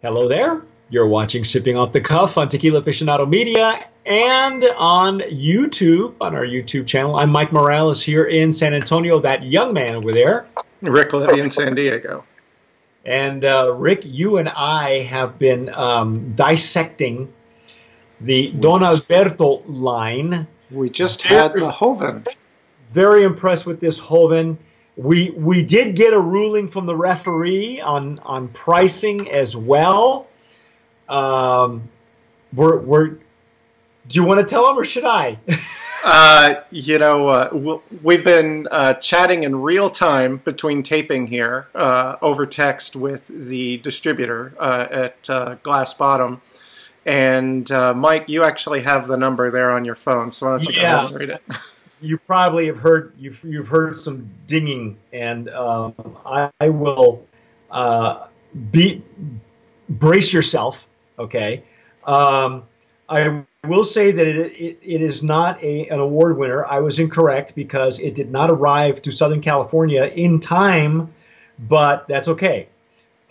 Hello there. You're watching Sipping Off the Cuff on Tequila Aficionado Media and on YouTube, on our YouTube channel. I'm Mike Morales here in San Antonio, that young man over there. Rick Levy in San Diego. And Rick, you and I have been dissecting the Don Alberto line. We just had the Joven. Very impressed with this Joven. We did get a ruling from the referee on pricing as well. Do you want to tell him or should I? We've been chatting in real time between taping here over text with the distributor at Glass Bottom. And Mike, you actually have the number there on your phone, so why don't you go ahead and read it? You probably have heard you've heard some dinging, and I will brace yourself. Okay, I will say that it is not an award winner. I was incorrect because it did not arrive to Southern California in time, but that's okay.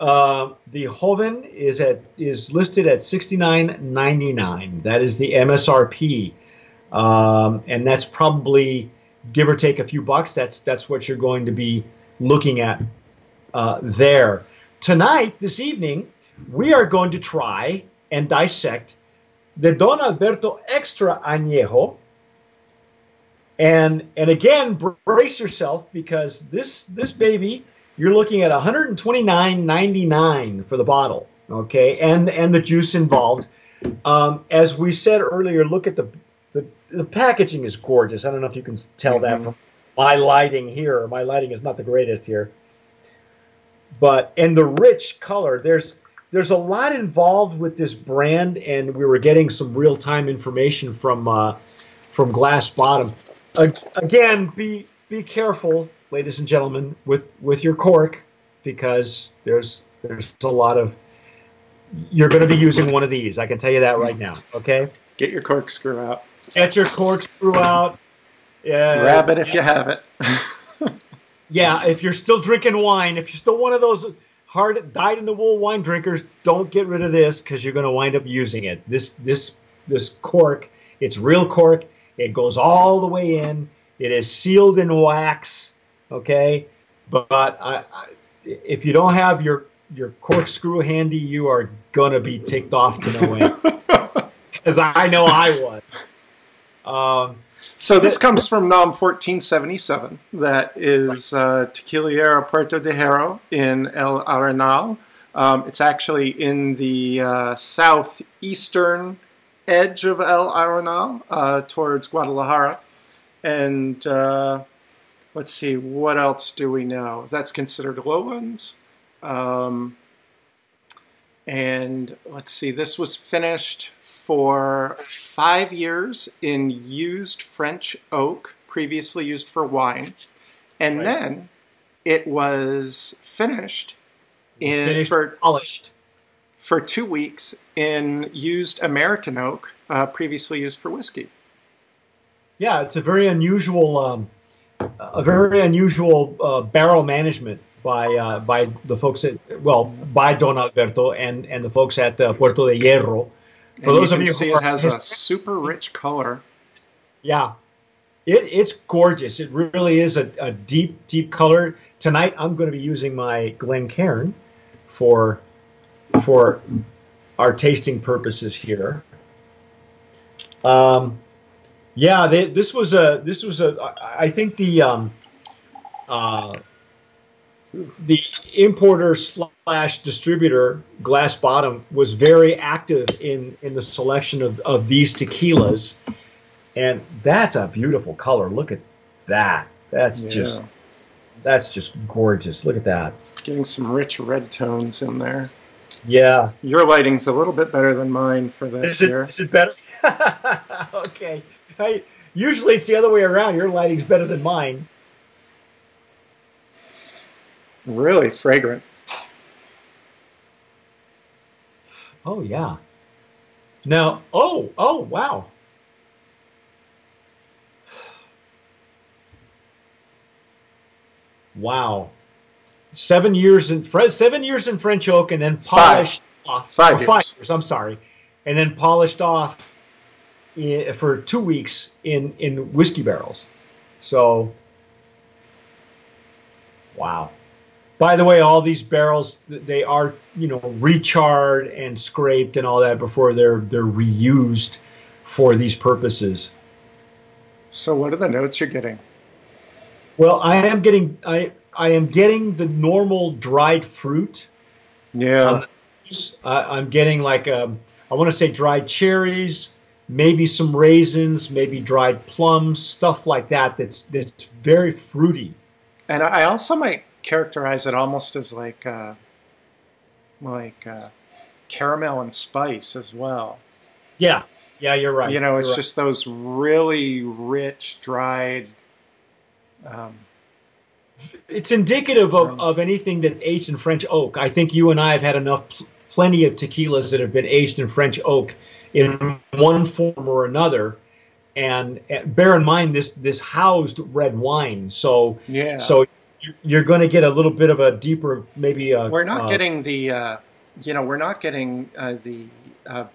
The Joven is listed at $69.99. That is the MSRP. And that's probably, give or take a few bucks, that's what you're going to be looking at there. Tonight, this evening, we are going to try and dissect the Don Alberto Extra Añejo. And again, brace yourself, because this baby, you're looking at $129.99 for the bottle, okay, and the juice involved. As we said earlier, look at the packaging is gorgeous. I don't know if you can tell that from my lighting here. My lighting is not the greatest here. And the rich color, there's a lot involved with this brand, and we were getting some real-time information from Glass Bottom. Again, be careful, ladies and gentlemen, with your cork, because there's a lot of, you're going to be using one of these. I can tell you that right now, okay? Get your corkscrew out. Get your corkscrew out. Grab it if you have it. Yeah, if you're still drinking wine, if you're still one of those hard dyed-in-the-wool wine drinkers, don't get rid of this, because you're going to wind up using it. This cork, it's real cork. It goes all the way in. It is sealed in wax, okay? But if you don't have your corkscrew handy, you are going to be ticked off to no end. Because I know I was. So this comes from NOM 1477. That is Tequila Puerto de Hierro in El Arenal. It's actually in the southeastern edge of El Arenal, towards Guadalajara. And let's see, what else do we know? That's considered lowlands. And let's see, this was finished for 5 years in used French oak, previously used for wine. And then it was finished polished for 2 weeks in used American oak, previously used for whiskey. Yeah, it's a very unusual barrel management by the folks at, by Don Alberto and the folks at Puerto de Hierro. For those of you who see, it has a super rich color. Yeah, it's gorgeous. It really is a deep color. Tonight I'm going to be using my Glencairn for our tasting purposes here. Yeah, this was I think the importer / distributor, Glass Bottom, was very active in the selection of these tequilas, and that's a beautiful color. Look at that. That's just gorgeous. Look at that. Getting some rich red tones in there. Yeah. Your lighting's a little bit better than mine for this here. Is it better? Okay. Usually it's the other way around. Your lighting's better than mine. Really fragrant. Oh, yeah. Now, oh, wow. Wow. 7 years in French oak, and then polished. off 5 or years. 5 years. I'm sorry, and then polished off for 2 weeks in whiskey barrels. So, wow. By the way, all these barrels, they are, recharred and scraped and all that before they're reused for these purposes. So what are the notes you're getting? Well, I am getting the normal dried fruit. Yeah. I'm getting like I want to say dried cherries, maybe some raisins, maybe dried plums, stuff like that. That's very fruity. And I also might characterize it almost as like caramel and spice as well. Yeah, you're right. It's just those really rich, dried. It's indicative of anything that's aged in French oak. I think you and I have had plenty of tequilas that have been aged in French oak in one form or another. And bear in mind, this housed red wine. So yeah. So you're going to get a little bit of a deeper, maybe. We're not getting the,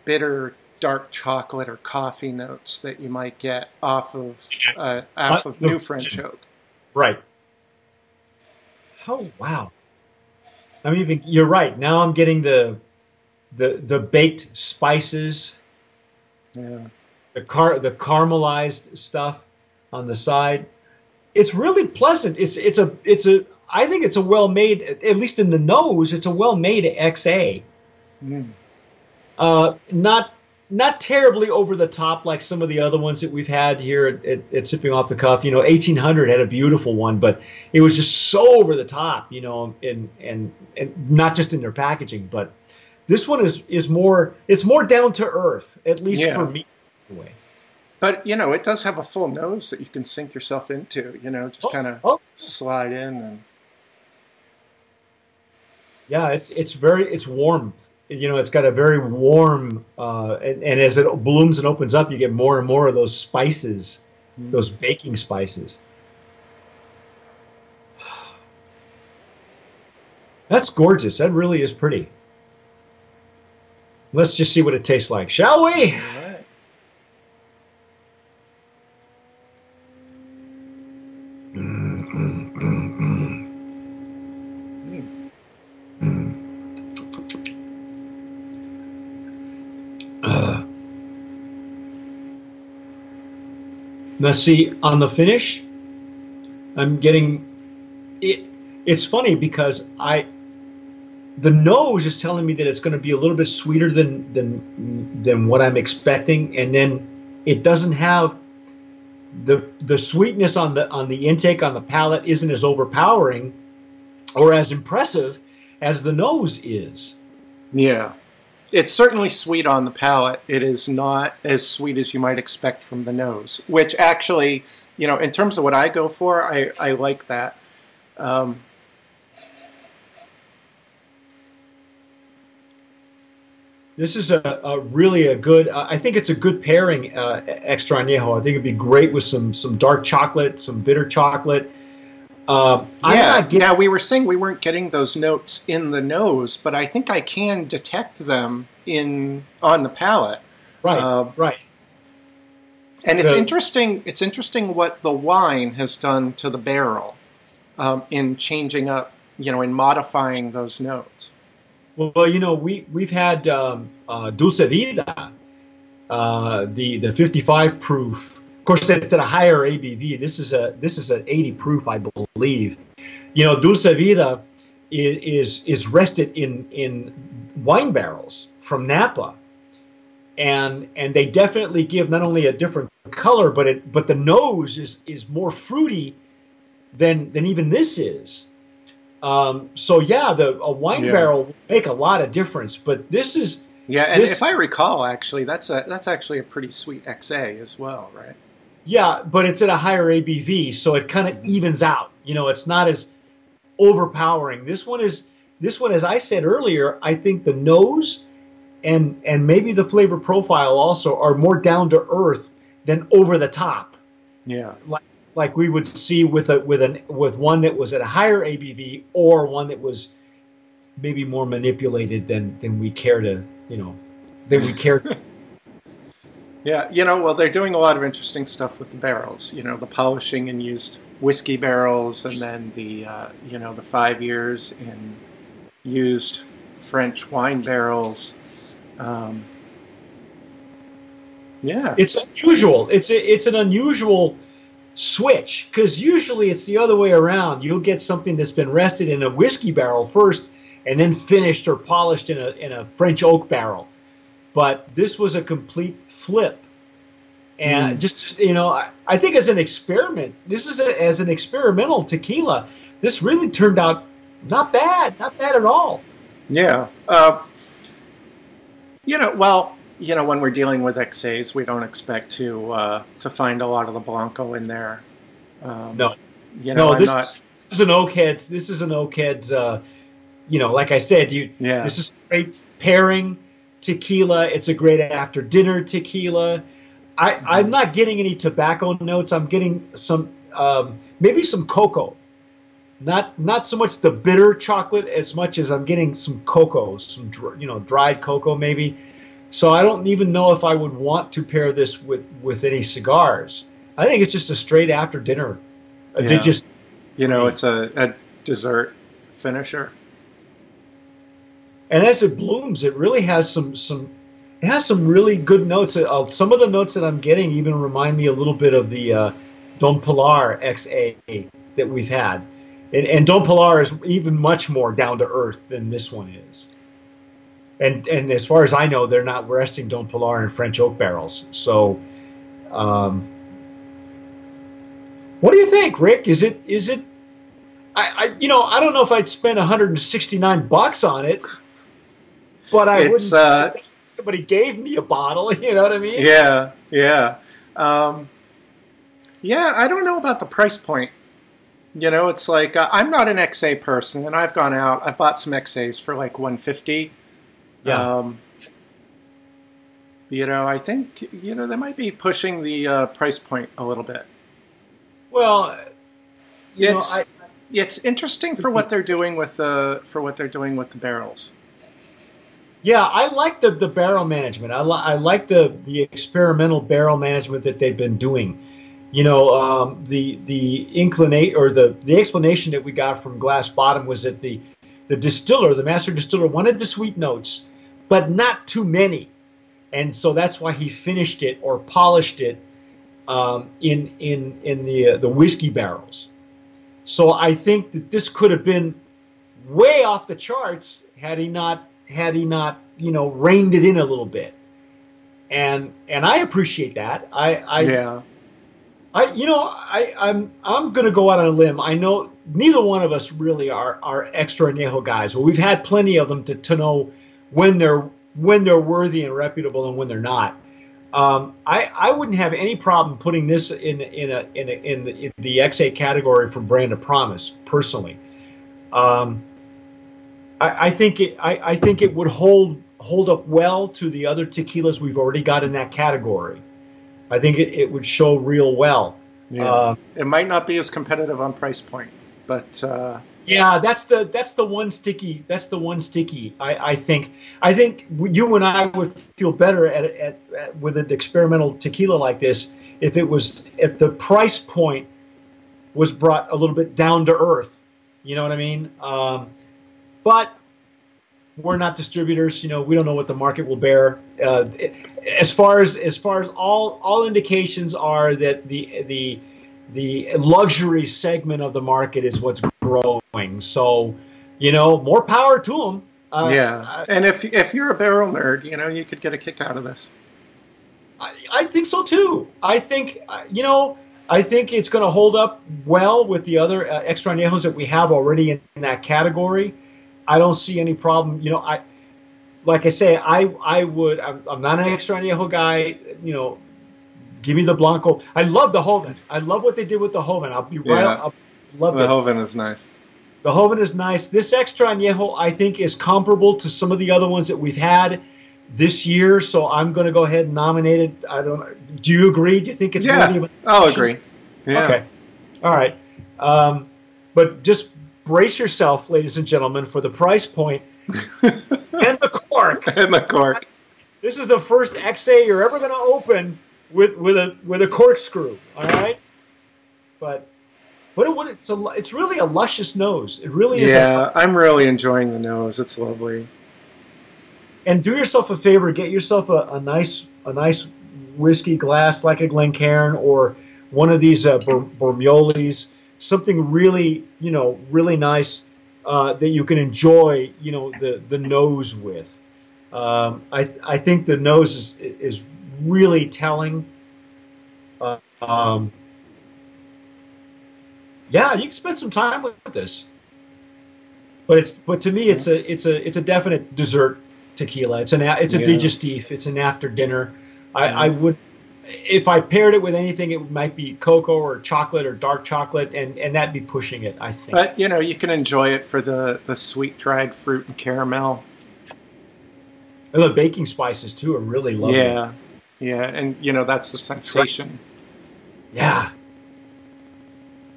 bitter dark chocolate or coffee notes that you might get off of new French oak. Right. Oh wow! You're right. Now I'm getting the baked spices. Yeah. The caramelized stuff on the side. It's really pleasant. I think it's a well-made, at least in the nose, it's a well-made XA. Mm. Not terribly over the top like some of the other ones that we've had here at Sipping Off the Cuff. 1800 had a beautiful one, but it was just so over the top, and not just in their packaging, but this one is more down to earth, at least for me. Anyway. But it does have a full nose that you can sink yourself into. Just kind of slide in and. Yeah, it's warm. It's got a very warm, and as it blooms and opens up, you get more and more of those spices, those baking spices. That's gorgeous. That really is pretty. Let's just see what it tastes like, shall we? All right. Now see, on the finish, I'm getting it. It's funny because the nose is telling me that it's going to be a little bit sweeter than what I'm expecting, and then it doesn't have the sweetness on the intake on the palate isn't as overpowering or as impressive as the nose is. Yeah. It's certainly sweet on the palate. It is not as sweet as you might expect from the nose, which actually, in terms of what I go for, I like that. This is really a good, I think it's a good pairing, extra añejo. I think it'd be great with some dark chocolate, some bitter chocolate. Now we were saying we weren't getting those notes in the nose, but I think I can detect them on the palate. Right, right. And it's interesting. It's interesting what the wine has done to the barrel in changing up, in modifying those notes. Well, we've had Dulce Vida, the 55 proof. Of course, it's at a higher ABV. This is an 80 proof, I believe. Dulce Vida is rested in wine barrels from Napa, and they definitely give not only a different color, but the nose is more fruity than even this is. So yeah, a wine barrel will make a lot of difference, but this is and if I recall, actually, that's actually a pretty sweet XA as well, right? Yeah, but it's at a higher ABV, so it kind of evens out. It's not as overpowering. This one, as I said earlier, I think the nose and maybe the flavor profile also are more down to earth than over the top. Yeah, like we would see with one that was at a higher ABV or one that was maybe more manipulated than we care to, than we care. Yeah, well, they're doing a lot of interesting stuff with the barrels. The polishing in used whiskey barrels, and then the the 5 years in used French wine barrels. Yeah, it's unusual. It's an unusual switch, because usually it's the other way around. You'll get something that's been rested in a whiskey barrel first, and then finished or polished in a French oak barrel. But this was a complete flip. And I think as an experiment, as an experimental tequila, this really turned out not bad at all. Yeah. When we're dealing with XAs, we don't expect to find a lot of the Blanco in there. No. This is an Oakheads. This is an Oakheads. Like I said, this is a great pairing tequila. It's a great after dinner tequila. I'm not getting any tobacco notes. I'm getting some, maybe some cocoa. Not so much the bitter chocolate as much as I'm getting some cocoa, some dried cocoa maybe. So I don't even know if I would want to pair this with any cigars. I think it's just a straight after dinner. Yeah. It's a dessert finisher. And as it blooms, it really has some really good notes. Some of the notes that I'm getting even remind me a little bit of the Don Pilar XA that we've had. And Don Pilar is even much more down to earth than this one is. And as far as I know, they're not resting Don Pilar in French oak barrels. So, what do you think, Rick? Is it? I don't know if I'd spend $169 on it, but I wouldn't. Somebody gave me a bottle. You know what I mean? Yeah. I don't know about the price point. It's like I'm not an XA person, and I've gone out. I bought some XAs for like $150. Yeah. I think they might be pushing the price point a little bit. Well, it's interesting for what they're doing with the barrels. Yeah, I like the barrel management. I like the experimental barrel management that they've been doing. The explanation that we got from Glass Bottom was that the distiller, the master distiller, wanted the sweet notes, but not too many, and so that's why he finished it or polished it in the whiskey barrels. So I think that this could have been way off the charts had he not reined it in a little bit, and I appreciate that. I'm going to go out on a limb. I know neither one of us really are extra añejo guys, but we've had plenty of them to know when they're worthy and reputable and when they're not. I wouldn't have any problem putting this in the XA category for Brand of Promise personally. I think it would hold up well to the other tequilas we've already got in that category. I think it would show real well. Yeah. It might not be as competitive on price point, but yeah, that's the one sticky. That's the one sticky. I think you and I would feel better at with an experimental tequila like this if the price point was brought a little bit down to earth. You know what I mean? But we're not distributors. We don't know what the market will bear. As far as all indications are that the luxury segment of the market is what's growing. So, more power to them. And if you're a barrel nerd, you could get a kick out of this. I think so too. I think it's going to hold up well with the other extra añejos that we have already in that category. I don't see any problem. Like I say, I'm not an extra añejo guy. Give me the Blanco. I love the Joven. I love what they did with the Joven. I'll be right. I love the Joven is nice. The Joven is nice. This extra añejo, I think, is comparable to some of the other ones that we've had this year. So I'm going to go ahead and nominate it. Do you agree? Do you think it's worthy of a I'll agree. Yeah. Okay. All right. But just brace yourself, ladies and gentlemen, for the price point And the cork. And the cork. This is the first XA you're ever going to open with a corkscrew. All right, but it's really a luscious nose. It really is. Yeah, I'm really enjoying the nose. It's lovely. And do yourself a favor, get yourself a nice whiskey glass like a Glencairn or one of these Bormiolis, something really really nice that you can enjoy the nose with. I think the nose is really telling. Yeah, you can spend some time with this, but to me it's a definite dessert tequila. It's a digestif. It's an after dinner. I would, if I paired it with anything, it might be cocoa or chocolate or dark chocolate, and that'd be pushing it, I think. But you can enjoy it for the sweet dried fruit and caramel. And the baking spices too are really lovely. Yeah, yeah, and that's the sensation. Yeah,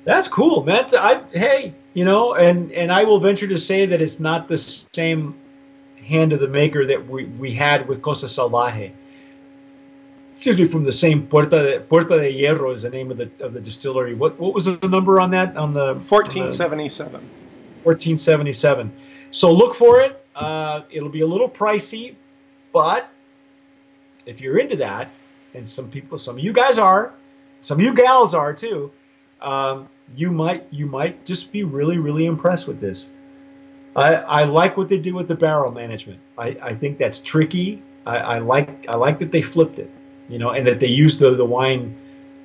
that's cool, man. Hey, and I will venture to say that it's not the same hand of the maker that we had with Cosa Salvaje. Excuse me, from the same Puerta de Hierro is the name of the distillery. What was the number on that? On the 1477. 1477. So look for it. It'll be a little pricey, but if you're into that, and some of you guys are, some of you gals are too, you might just be really, really impressed with this. I like what they did with the barrel management. I think that's tricky. I like that they flipped it, and that they used the wine,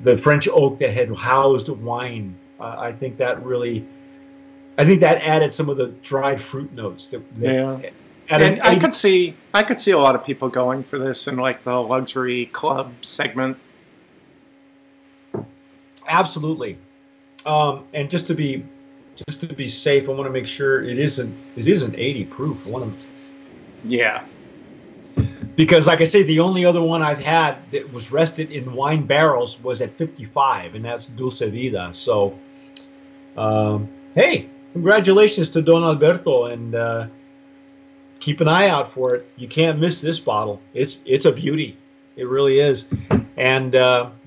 the French oak that had housed wine. I think that added some of the dried fruit notes. Yeah. And I could see a lot of people going for this in like the luxury club segment. Absolutely. And just to be safe, I want to make sure it isn't 80 proof. Yeah. Because like I say, the only other one I've had that was rested in wine barrels was at 55, and that's Dulce Vida. So, hey, congratulations to Don Alberto, and keep an eye out for it. You can't miss this bottle. It's a beauty. It really is. And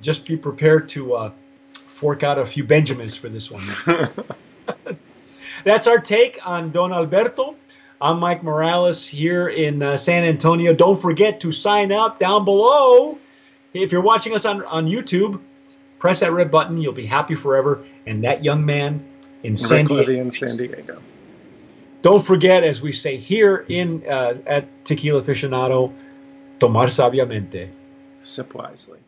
just be prepared to fork out a few Benjamins for this one. That's our take on Don Alberto. I'm Mike Morales here in San Antonio. Don't forget to sign up down below. If you're watching us on YouTube, press that red button. You'll be happy forever. And that young man in San Diego. Don't forget, as we say here at Tequila Aficionado, tomar sabiamente. Sip wisely.